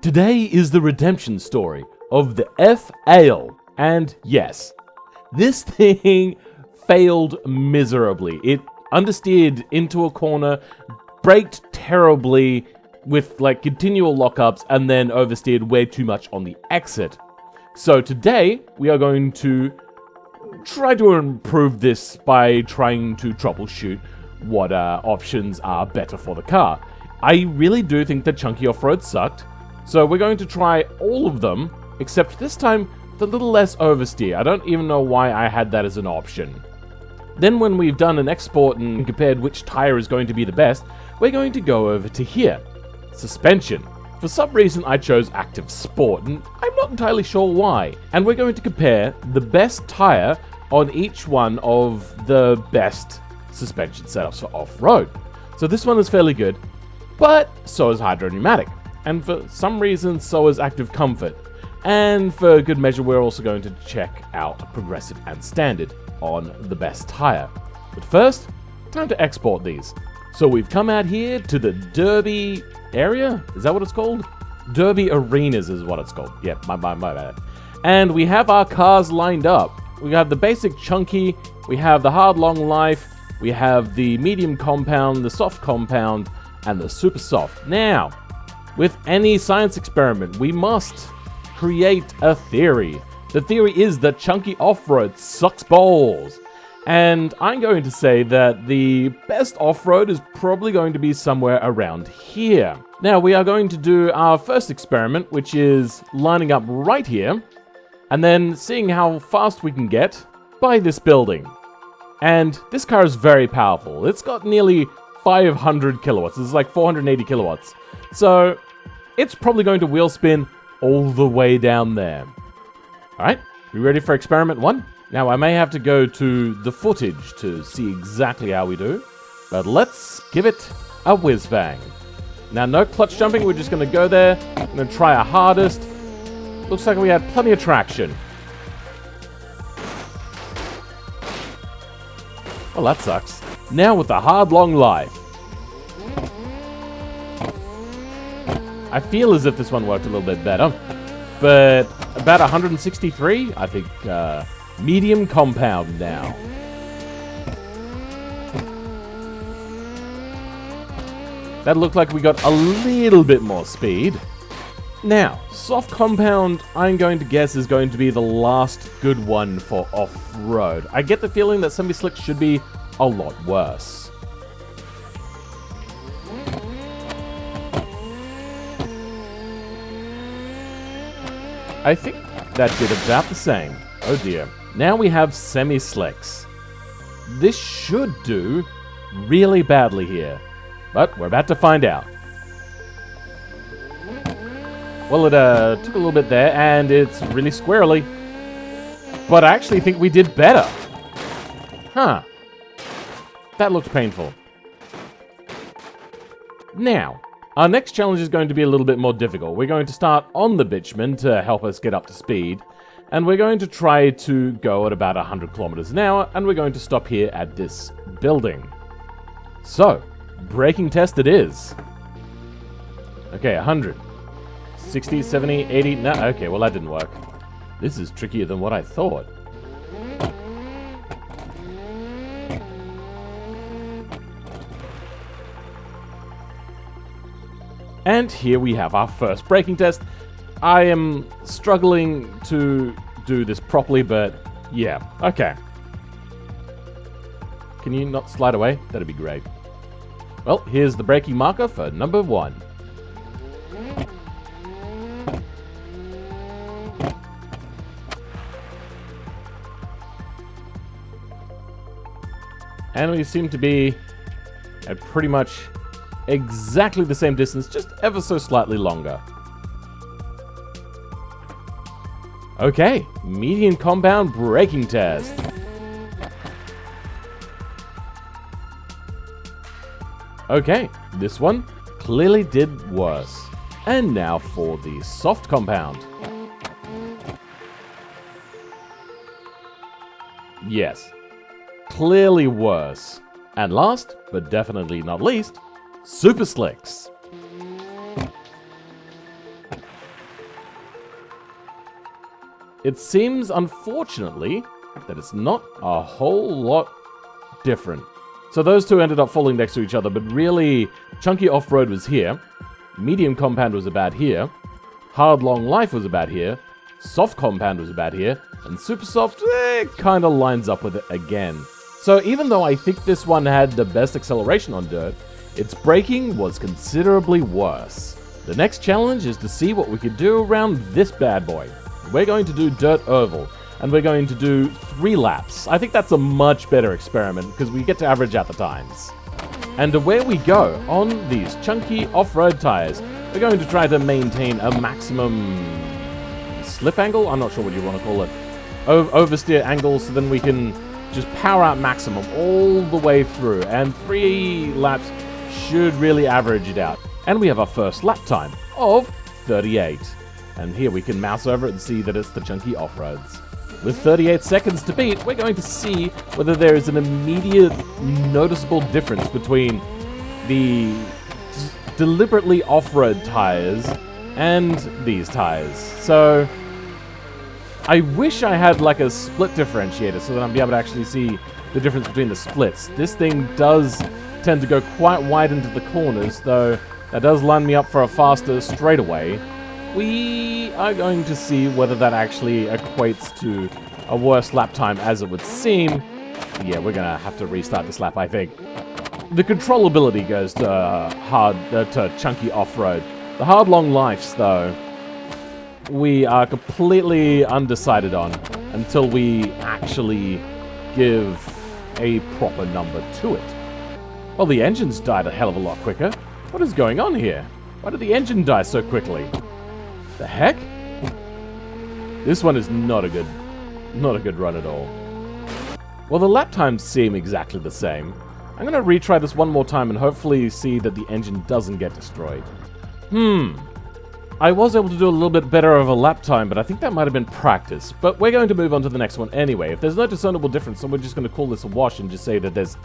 Today is the redemption story of the F-Ale, and yes, this thing failed miserably. It understeered into a corner, braked terribly with continual lockups, and then oversteered way too much on the exit. So today we are going to try to improve this by trying to troubleshoot what options are better for the car. I really do think that chunky off-road sucked. So we're going to try all of them, except this time with a little less oversteer. I don't even know why I had that as an option. Then when we've done an export and compared which tire is going to be the best, we're going to go over to here. Suspension. For some reason I chose Active Sport, and I'm not entirely sure why. And we're going to compare the best tire on each one of the best suspension setups for off-road. So this one is fairly good, but so is Hydro Pneumatic. And for some reason, so is Active Comfort. And for good measure, we're also going to check out Progressive and Standard on the best tire. But first, time to export these. So we've come out here to the Derby area? Is that what it's called? Derby Arenas is what it's called. Yeah, my bad. And we have our cars lined up. We have the basic chunky, we have the hard long life, we have the medium compound, the soft compound, and the super soft. Now, with any science experiment, we must create a theory. The theory is that chunky off-road sucks balls. And I'm going to say that the best off-road is probably going to be somewhere around here. Now, we are going to do our first experiment, which is lining up right here, and then seeing how fast we can get by this building. And this car is very powerful. It's got nearly 500 kilowatts. This is like 480 kilowatts. So it's probably going to wheel spin all the way down there. Alright, we ready for experiment 1? Now I may have to go to the footage to see exactly how we do, but let's give it a whiz bang. Now no clutch jumping, we're just going to go there, I'm going to try our hardest. Looks like we had plenty of traction. Well, that sucks. Now with the hard long life. I feel as if this one worked a little bit better, but about 163, I think, medium compound now. That looked like we got a little bit more speed. Now, soft compound, I'm going to guess, is going to be the last good one for off-road. I get the feeling that semi-slick should be a lot worse. I think that did about the same. Oh dear. Now we have semi-slicks. This should do really badly here, but we're about to find out. Well, it took a little bit there, and it's really squirrely. But I actually think we did better. Huh. That looked painful. Now, our next challenge is going to be a little bit more difficult. We're going to start on the bitumen to help us get up to speed, and we're going to try to go at about 100 kilometers an hour, and we're going to stop here at this building. So, braking test it is. Okay, 100. 60, 70, 80, no, okay, well that didn't work. This is trickier than what I thought. And here we have our first braking test. I am struggling to do this properly, but yeah, okay. Can you not slide away? That'd be great. Well, here's the braking marker for number 1. And we seem to be at pretty much exactly the same distance, just ever so slightly longer. Okay, medium compound braking test. Okay, this one clearly did worse. And now for the soft compound. Yes, clearly worse. And last, but definitely not least, Super Slicks. it seems, unfortunately, that it's not a whole lot different. So those two ended up falling next to each other, but really, Chunky Off-Road was here, Medium Compound was about here, Hard Long Life was about here, Soft Compound was about here, and Super Soft kind of lines up with it again. So even though I think this one had the best acceleration on dirt, its braking was considerably worse. The next challenge is to see what we could do around this bad boy. We're going to do Dirt Oval, and we're going to do 3 laps. I think that's a much better experiment, because we get to average out the times. And away we go on these chunky off-road tires. We're going to try to maintain a maximum slip angle? I'm not sure what you want to call it. Oversteer angle, so then we can just power out maximum all the way through. And 3 laps should really average it out. And we have our first lap time of 38. And here we can mouse over it and see that it's the chunky off-roads. With 38 seconds to beat, we're going to see whether there is an immediate noticeable difference between the deliberately off-road tires and these tires. So I wish I had like a split differentiator so that I'd be able to actually see the difference between the splits. This thing does tend to go quite wide into the corners, though that does line me up for a faster straightaway. We are going to see whether that actually equates to a worse lap time as it would seem. Yeah, we're going to have to restart this lap, I think. The controllability goes to chunky off-road. The hard long lives, though, we are completely undecided on until we actually give a proper number to it. Well, the engine's died a hell of a lot quicker. What is going on here? Why did the engine die so quickly? The heck? This one is not a good run at all. Well, the lap times seem exactly the same. I'm going to retry this one more time and hopefully see that the engine doesn't get destroyed. I was able to do a little bit better of a lap time, but I think that might have been practice. But we're going to move on to the next one anyway. If there's no discernible difference, then we're just going to call this a wash and just say that there's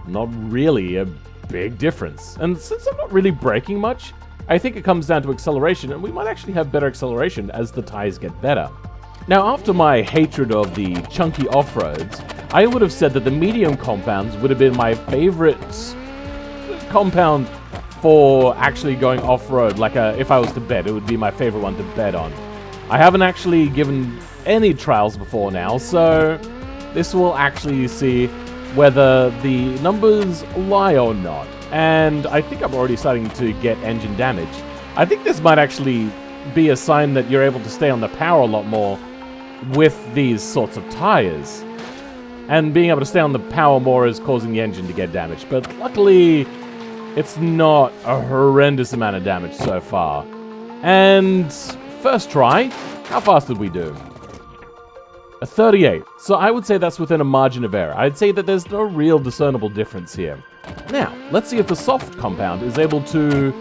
not really a big difference. And since I'm not really braking much, I think it comes down to acceleration, and we might actually have better acceleration as the tires get better. Now, after my hatred of the chunky off-roads, I would have said that the medium compounds would have been my favorite compound for actually going off-road. Like, if I was to bet, it would be my favorite one to bet on. I haven't actually given any trials before now, so this will actually see whether the numbers lie or not. And I think I'm already starting to get engine damage. I think this might actually be a sign that you're able to stay on the power a lot more with these sorts of tires. And being able to stay on the power more is causing the engine to get damaged. But luckily, it's not a horrendous amount of damage so far. And first try, how fast did we do? A 38. So I would say that's within a margin of error. I'd say that there's no real discernible difference here. Now, let's see if the soft compound is able to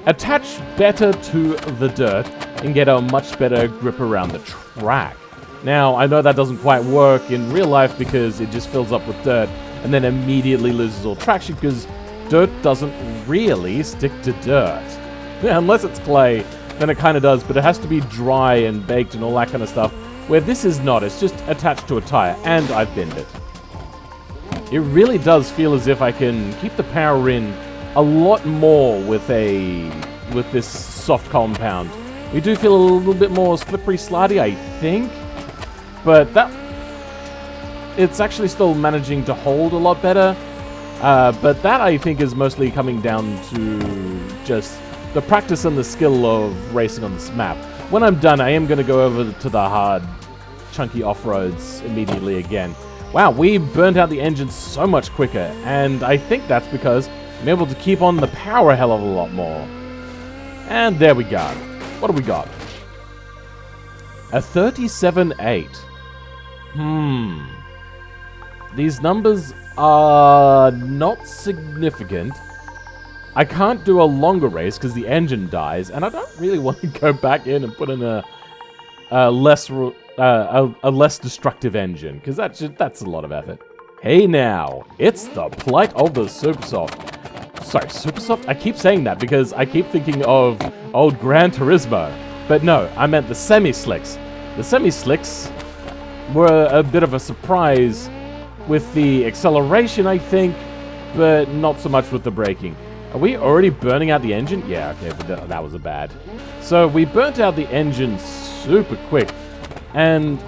attach better to the dirt and get a much better grip around the track. Now, I know that doesn't quite work in real life because it just fills up with dirt and then immediately loses all traction because dirt doesn't really stick to dirt. Unless it's clay, then it kind of does, but it has to be dry and baked and all that kind of stuff, where this is not. It's just attached to a tire, and I've binned it. It really does feel as if I can keep the power in a lot more with this soft compound. We do feel a little bit more slippery slidey, I think, but it's actually still managing to hold a lot better. But that, I think, is mostly coming down to just the practice and the skill of racing on this map. When I'm done, I am going to go over to the hard, chunky off-roads immediately again. Wow, we burnt out the engine so much quicker, and I think that's because I'm able to keep on the power a hell of a lot more. And there we go. What do we got? A 37.8. These numbers are not significant. I can't do a longer race because the engine dies, and I don't really want to go back in and put in a less destructive engine, because that's a lot of effort. Hey now, it's the plight of the Supersoft. Sorry, Supersoft? I keep saying that because I keep thinking of old Gran Turismo. But no, I meant the semi-slicks. The semi-slicks were a bit of a surprise with the acceleration, I think, but not so much with the braking. Are we already burning out the engine? Yeah, okay, but that was a bad. So we burnt out the engine super quick, and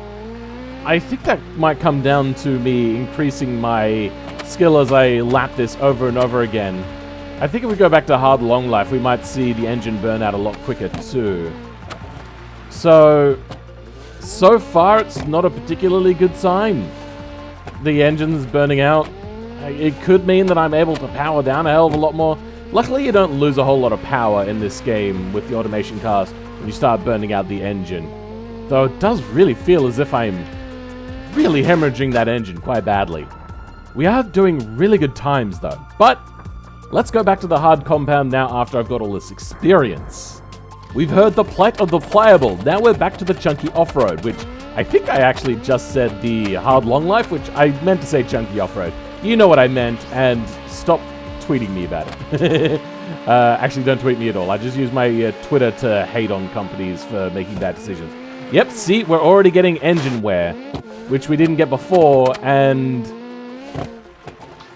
I think that might come down to me increasing my skill as I lap this over and over again. I think if we go back to hard long life, we might see the engine burn out a lot quicker too. So far it's not a particularly good sign. The engine's burning out. It could mean that I'm able to power down a hell of a lot more. Luckily, you don't lose a whole lot of power in this game with the automation cars when you start burning out the engine. Though it does really feel as if I'm really hemorrhaging that engine quite badly. We are doing really good times though. But let's go back to the hard compound now after I've got all this experience. We've heard the plight of the pliable. Now we're back to the chunky off-road, which I think I actually just said the hard long life, which I meant to say chunky off-road. You know what I meant, and stop tweeting me about it. Actually, don't tweet me at all. I just use my Twitter to hate on companies for making bad decisions. Yep, see, we're already getting engine wear, which we didn't get before, and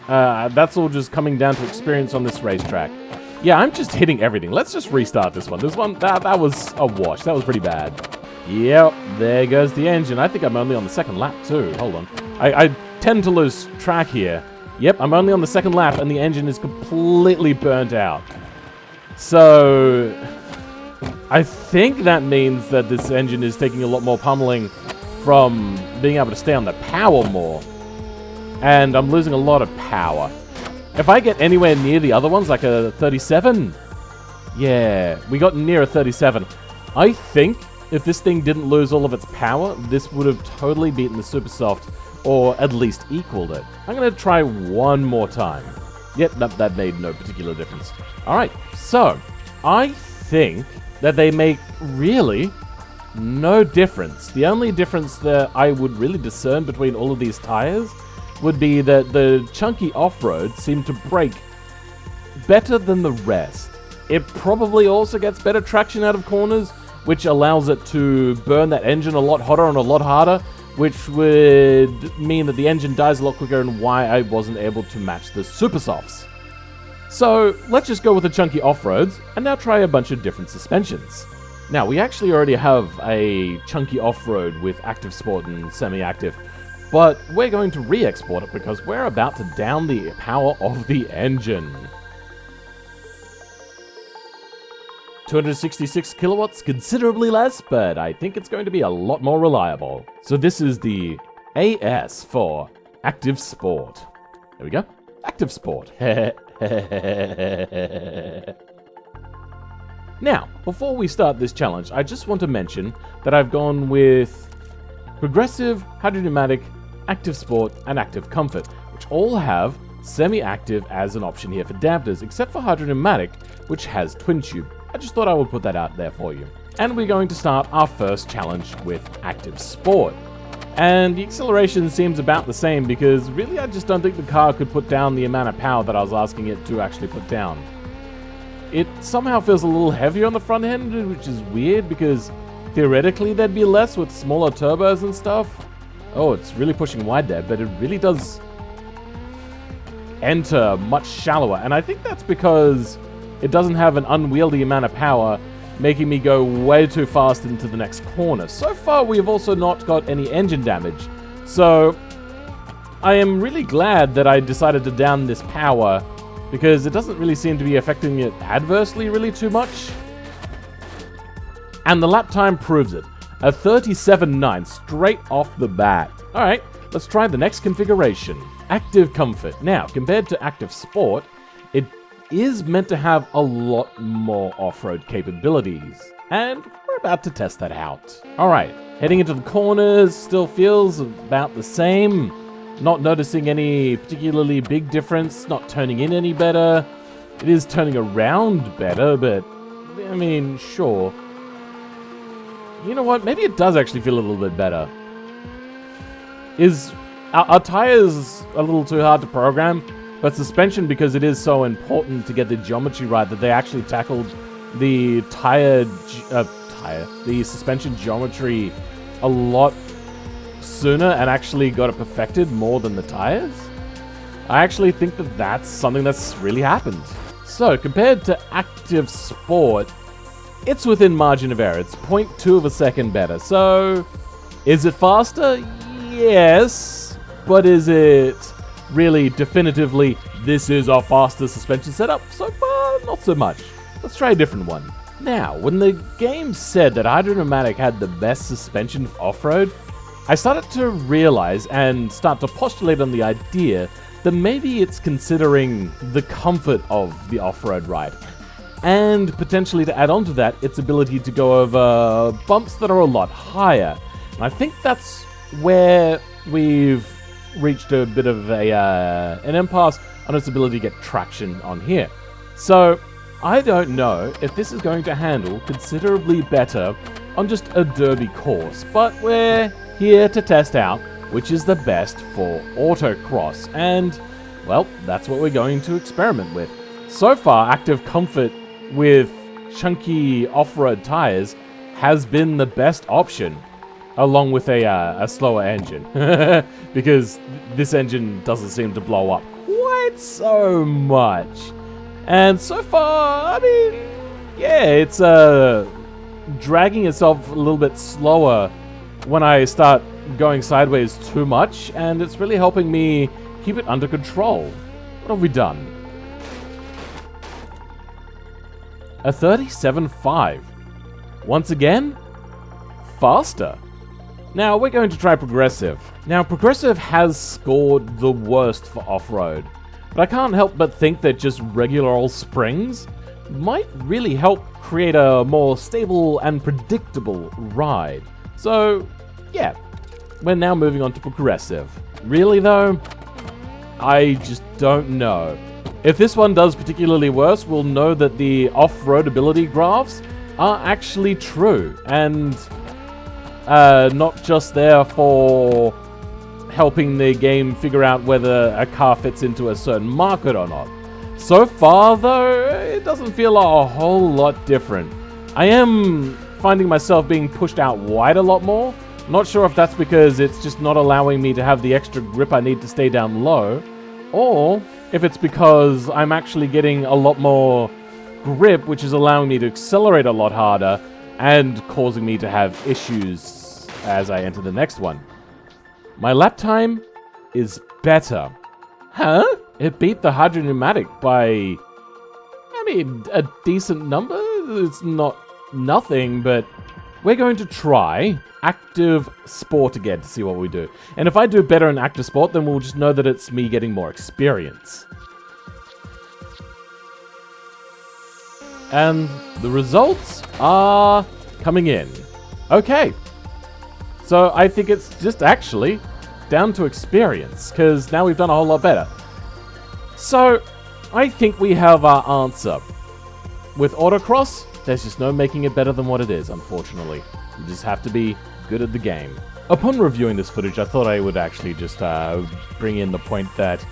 that's all just coming down to experience on this racetrack. Yeah, I'm just hitting everything. Let's just restart this one. This one, that was a wash. That was pretty bad. Yep, there goes the engine. I think I'm only on the second lap too. Hold on. I tend to lose track here. Yep, I'm only on the second lap and the engine is completely burnt out. So I think that means that this engine is taking a lot more pummeling from being able to stay on the power more. And I'm losing a lot of power. If I get anywhere near the other ones, like a 37, yeah, we got near a 37. I think if this thing didn't lose all of its power, this would have totally beaten the Super Soft, or at least equaled it. I'm going to try one more time. Yep, that made no particular difference. Alright, so I think that they make really no difference. The only difference that I would really discern between all of these tires would be that the chunky off-road seemed to brake better than the rest. It probably also gets better traction out of corners, which allows it to burn that engine a lot hotter and a lot harder, which would mean that the engine dies a lot quicker and why I wasn't able to match the Super Softs. So let's just go with the chunky off-roads and now try a bunch of different suspensions. Now, we actually already have a chunky off-road with active sport and semi-active, but we're going to re-export it because we're about to down the power of the engine. 266 kilowatts, considerably less, but I think it's going to be a lot more reliable. So this is the AS for Active Sport. There we go. Active Sport. Now, before we start this challenge, I just want to mention that I've gone with Progressive, Hydropneumatic, Active Sport, and Active Comfort, which all have semi-active as an option here for dampers, except for Hydropneumatic, which has twin tube. I just thought I would put that out there for you. And we're going to start our first challenge with Active Sport. And the acceleration seems about the same because really I just don't think the car could put down the amount of power that I was asking it to actually put down. It somehow feels a little heavier on the front end, which is weird because theoretically there'd be less with smaller turbos and stuff. Oh, it's really pushing wide there, but it really does enter much shallower. And I think that's because it doesn't have an unwieldy amount of power, making me go way too fast into the next corner. So far, we've also not got any engine damage. So I am really glad that I decided to down this power because it doesn't really seem to be affecting it adversely really too much. And the lap time proves it. A 37.9 straight off the bat. Alright, let's try the next configuration. Active Comfort. Now, compared to Active Sport, it is meant to have a lot more off-road capabilities. And we're about to test that out. Alright, heading into the corners, still feels about the same. Not noticing any particularly big difference, not turning in any better. It is turning around better, but I mean, sure. You know what? Maybe it does actually feel a little bit better. Are tires a little too hard to program? But suspension, because it is so important to get the geometry right, that they actually tackled the the suspension geometry a lot sooner and actually got it perfected more than the Tyres. I actually think that that's something that's really happened. So, compared to active sport, it's within margin of error. It's 0.2 of a second better. So, is it faster? Yes. But is it really definitively, this is our faster suspension setup? So far, not so much. Let's try a different one. Now, when the game said that Hydromatic had the best suspension for off-road, I started to realize and start to postulate on the idea that maybe it's considering the comfort of the off-road ride. And potentially to add on to that, its ability to go over bumps that are a lot higher. And I think that's where we've reached a bit of an impasse on its ability to get traction on here. So, I don't know if this is going to handle considerably better on just a derby course, but we're here to test out which is the best for AutoCross, and, well, that's what we're going to experiment with. So far, active comfort with chunky off-road tires has been the best option, along with a slower engine, because this engine doesn't seem to blow up quite so much. And so far, I mean, yeah, it's dragging itself a little bit slower when I start going sideways too much, and it's really helping me keep it under control. What have we done? A 37.5. Once again, faster. Now, we're going to try Progressive. Now, Progressive has scored the worst for off-road, but I can't help but think that just regular old springs might really help create a more stable and predictable ride. So, yeah, we're now moving on to Progressive. Really though, I just don't know. If this one does particularly worse, we'll know that the off-road ability graphs are actually true, and not just there for helping the game figure out whether a car fits into a certain market or not. So far, though, it doesn't feel a whole lot different. I am finding myself being pushed out wide a lot more. Not sure if that's because it's just not allowing me to have the extra grip I need to stay down low, or if it's because I'm actually getting a lot more grip, which is allowing me to accelerate a lot harder and causing me to have issues as I enter the next one. My lap time is better. Huh? It beat the Hydromatic by, I mean, a decent number? It's not nothing, but we're going to try active sport again to see what we do. And if I do better in active sport, then we'll just know that it's me getting more experience. And the results are coming in. Okay. So I think it's just actually down to experience, because now we've done a whole lot better. So I think we have our answer. With Autocross, there's just no making it better than what it is, unfortunately. You just have to be good at the game. Upon reviewing this footage, I thought I would actually just bring in the point that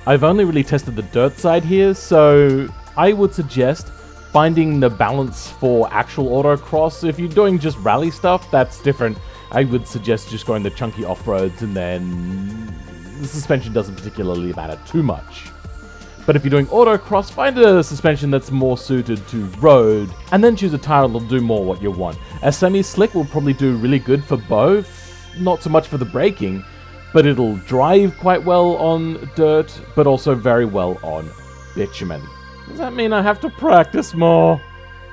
I've only really tested the dirt side here, so I would suggest finding the balance for actual Autocross. If you're doing just rally stuff, that's different. I would suggest just going the chunky off-roads, and then the suspension doesn't particularly matter too much. But if you're doing Autocross, find a suspension that's more suited to road, and then choose a tire that'll do more what you want. A semi-slick will probably do really good for both, not so much for the braking, but it'll drive quite well on dirt, but also very well on bitumen. Does that mean I have to practice more?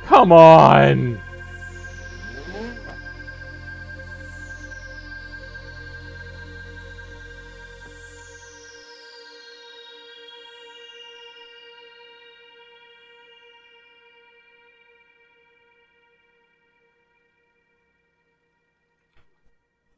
Come on!